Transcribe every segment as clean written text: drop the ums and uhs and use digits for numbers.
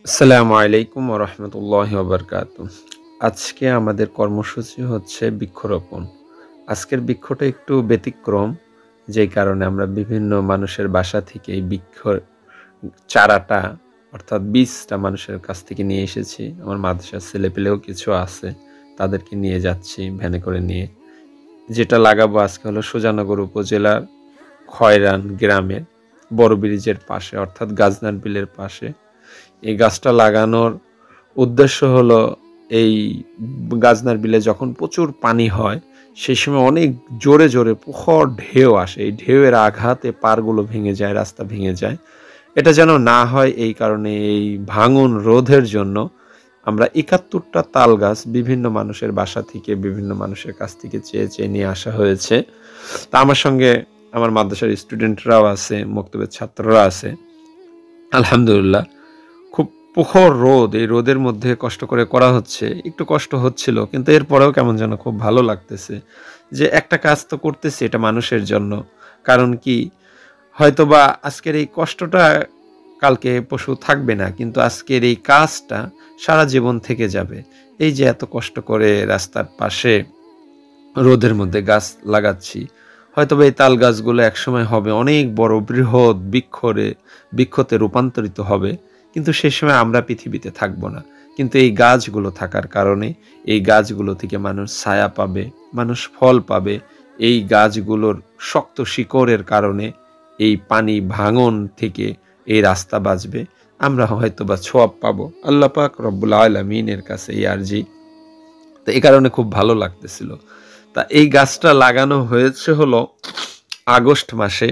আসসালামু আলাইকুম ওয়া রাহমাতুল্লাহি ওয়া বারাকাতুহু। আজকে আমাদের কর্মসূচি হচ্ছে বৃক্ষরোপণ। আজকের বৃক্ষটা একটু ব্যতিক্রম, যেই কারণে আমরা বিভিন্ন মানুষের বাসা থেকে এই বৃক্ষর চারাটা অর্থাৎ বীজটা মানুষের কাছ থেকে নিয়ে এসেছি। আমার মাদ্রাসার ছেলেপেলেও কিছু আছে, তাদেরকে নিয়ে যাচ্ছি ভ্যানে করে নিয়ে। যেটা লাগাবো আজকে হলো সুজানগর উপজেলার খয়রান গ্রামের বড় ব্রিজের পাশে অর্থাৎ গাজনার বিলের পাশে। এই গাছটা লাগানোর উদ্দেশ্য হলো এই গাজনার বিলে যখন প্রচুর পানি হয় সেই সময় অনেক জোরে জোরে প্রখর ঢেউ আসে। এই ঢেউয়ের আঘাতে পাড়গুলো ভেঙে যায়, রাস্তা ভেঙে যায়। এটা যেন না হয় এই কারণে এই ভাঙন রোধের জন্য আমরা ৭১টা তাল গাছ বিভিন্ন মানুষের বাসা থেকে বিভিন্ন মানুষের কাছ থেকে চেয়ে চেয়ে নিয়ে আসা হয়েছে। তা আমার সঙ্গে আমার মাদ্রাসার স্টুডেন্টরাও আছে, মক্তবের ছাত্ররা আছে। আলহামদুলিল্লাহ খুব প্রখর রোদ, এই রোদের মধ্যে কষ্ট করে করা হচ্ছে। একটু কষ্ট হচ্ছিল, কিন্তু এরপরেও কেমন যেন খুব ভালো লাগতেছে যে একটা কাজ তো করতেছি, এটা মানুষের জন্য। কারণ কি, হয়তোবা আজকের এই কষ্টটা কালকে পশু থাকবে না, কিন্তু আজকের এই কাজটা সারা জীবন থেকে যাবে। এই যে এত কষ্ট করে রাস্তার পাশে রোদের মধ্যে গাছ লাগাচ্ছি, হয়তোবা এই তাল গাছগুলো একসময় হবে অনেক বড় বৃহৎ বৃক্ষতে রূপান্তরিত হবে, কিন্তু সে সময় আমরা পৃথিবীতে থাকবো না। কিন্তু এই গাছগুলো থাকার কারণে এই গাছগুলো থেকে মানুষ ছায়া পাবে, মানুষ ফল পাবে। এই গাছগুলোর শক্ত শিকড়ের কারণে এই পানি ভাঙন থেকে এই রাস্তা বাঁচবে, আমরা হয়তোবা ছোয়াব পাবো। আল্লাহ পাক রব্বুল আলামিনের কাছে এই আরজি। তো এই কারণে খুব ভালো লাগতেছিল। তা এই গাছটা লাগানো হয়েছে হলো আগস্ট মাসে,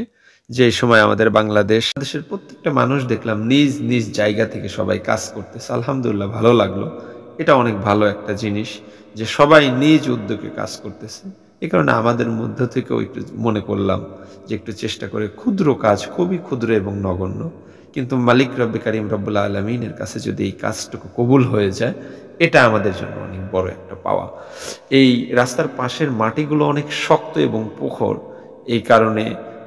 যে সময় আমাদের বাংলাদেশের প্রত্যেকটা মানুষ দেখলাম নিজ নিজ জায়গা থেকে সবাই কাজ করতেছে। আলহামদুলিল্লাহ, ভালো লাগলো। এটা অনেক ভালো একটা জিনিস যে সবাই নিজ উদ্যোগে কাজ করতেছে। এই কারণে আমাদের মধ্য থেকেও একটু মনে করলাম যে একটু চেষ্টা করে ক্ষুদ্র কাজ, খুবই ক্ষুদ্র এবং নগণ্য, কিন্তু মালিক রব্বে কারিম রব্বুল আলামিনের কাছে যদি এই কাজটুকু কবুল হয়ে যায়, এটা আমাদের জন্য অনেক বড় একটা পাওয়া। এই রাস্তার পাশের মাটিগুলো অনেক শক্ত এবং প্রখর, এই কারণে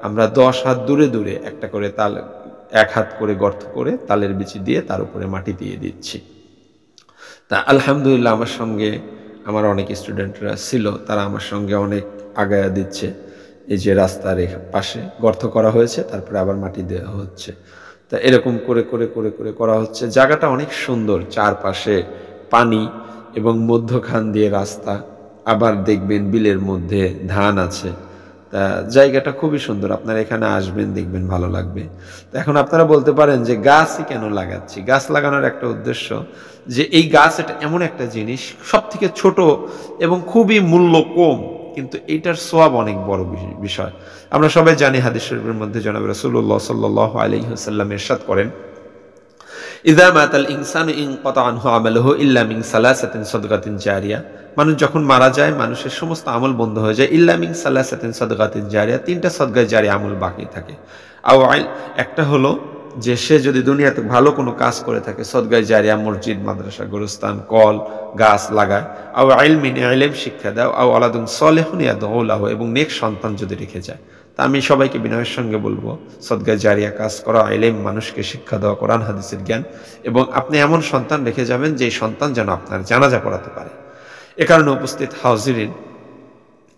আমরা ১০ হাত দূরে দূরে একটা করে তাল, ১ হাত করে গর্ত করে তালের বিচি দিয়ে তার উপরে মাটি দিয়ে দিচ্ছি। তা আলহামদুলিল্লাহ আমার সঙ্গে আমার অনেক স্টুডেন্টরা ছিল, তারা আমার সঙ্গে অনেক আগায়া দিচ্ছে। এই যে রাস্তার পাশে গর্ত করা হয়েছে, তারপরে আবার মাটি দেওয়া হচ্ছে। তা এরকম করে করে করে করে করা হচ্ছে। জায়গাটা অনেক সুন্দর, চারপাশে পানি এবং মধ্যখান দিয়ে রাস্তা, আবার দেখবেন বিলের মধ্যে ধান আছে। তা জায়গাটা খুবই সুন্দর, আপনারা এখানে আসবেন, দেখবেন ভালো লাগবে। তো এখন আপনারা বলতে পারেন যে গাছই কেন লাগাচ্ছি? গাছ লাগানোর একটা উদ্দেশ্য যে এই গাছ এটা এমন একটা জিনিস সব থেকে ছোট এবং খুবই মূল্য কম, কিন্তু এইটার সওয়াব অনেক বড় বিষয়। আমরা সবাই জানি হাদিস শরীফের মধ্যে জনাব রাসূলুল্লাহ সাল্লাল্লাহু আলাইহি ওয়াসাল্লাম ইরশাদ করেন, ইযা মাতাল ইনসানু ইনকাতা আনহু আমালুহু ইল্লা মিন সালাসাতিন সাদকাতিন জারিয়া। মানুষ যখন মারা যায়, মানুষের সমস্ত আমল বন্ধ হয়ে যায়। ইল্লা মিন সালাসাতিন সাদকাতিন জারিয়া, তিনটা সদকায়ে জারিয়া আমল বাকি থাকে। আও আইল, একটা হলো যে সে যদি দুনিয়াতে ভালো কোনো কাজ করে থাকে, সদকায়ে জারিয়া, মসজিদ, মাদ্রাসা, গোরস্থান, কল, গাছ লাগায়। আও ইলমিন, ইলম শিক্ষা দাও। আও আলাদুন সলিহুন ইয়াদউ লাহু, এবং নেক সন্তান যদি রেখে যায়। তা আমি সবাইকে বিনয়ের সঙ্গে বলবো, সদকায়ে জারিয়া কাজ করা, ইলম, মানুষকে শিক্ষা দেওয়া, কোরআন হাদিসের জ্ঞান, এবং আপনি এমন সন্তান রেখে যাবেন যে সন্তান যেন আপনার জানাজা পড়াতে পারে। এ কারণে উপস্থিত হাজিরিন,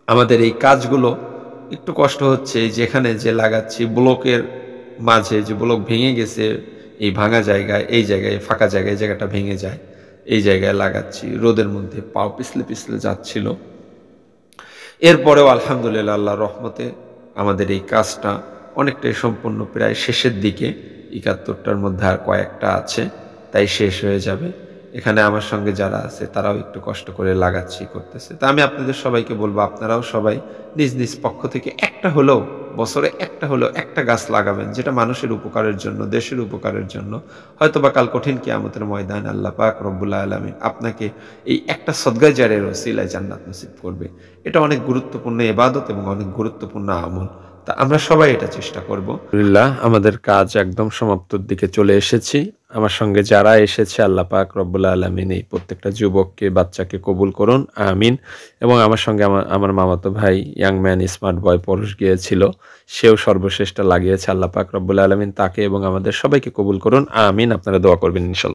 আমাদের এই কাজগুলো একটু কষ্ট হচ্ছে। যেখানে যে লাগাচ্ছি ব্লকের মাঝে, যে ব্লক ভেঙে গেছে, এই ভাঙা জায়গায়, এই জায়গায় ফাঁকা জায়গায় জায়গাটা ভেঙে যায়, এই জায়গায় লাগাচ্ছি। রোদের মধ্যে পাও পিছলে পিছলে যাচ্ছিল, এরপরেও আলহামদুলিল্লাহ আল্লাহর রহমতে আমাদের এই কাজটা অনেকটাই সম্পূর্ণ, প্রায় শেষের দিকে। ৭১টার মধ্যে আর কয়েকটা আছে, তাই শেষ হয়ে যাবে। এখানে আমার সঙ্গে যারা আছে তারাও একটু কষ্ট করে লাগাচ্ছি, করতেছে। তা আমি আপনাদের সবাইকে বলবো, আপনারাও সবাই নিজ নিজ পক্ষ থেকে একটা হলেও, বছরে একটা হলেও একটা গাছ লাগাবেন, যেটা মানুষের উপকারের জন্য, দেশের উপকারের জন্য। হয়তোবা কাল কঠিন কিয়ামতের ময়দানে আল্লাহ পাক রব্বুল আলামিন আপনাকে এই একটা সদকায়ে জারিয়ার ওসিলায় জান্নাত নসিব করবে। এটা অনেক গুরুত্বপূর্ণ ইবাদত এবং অনেক গুরুত্বপূর্ণ আমল। তা আমরা সবাই এটা চেষ্টা করব। আলহামদুলিল্লাহ, আমাদের কাজ একদম সমাপ্তির দিকে চলে এসেছি। আমার সঙ্গে যারা এসেছে, আল্লাহ পাক রব্বুল আলামিন এই প্রত্যেকটা যুবককে, বাচ্চাকে কবুল করুন, আমিন। এবং আমার সঙ্গে আমার মামাতো ভাই ইয়াং ম্যান স্মার্ট বয় পরশ গিয়েছিল, সেও সর্বশ্রেষ্ঠ লাগিয়েছে। আল্লাহ পাক রব্বুল আলামিন তাকে এবং আমাদের সবাইকে কবুল করুন, আমিন। আপনারা দোয়া করবেন ইনশাআল্লাহ।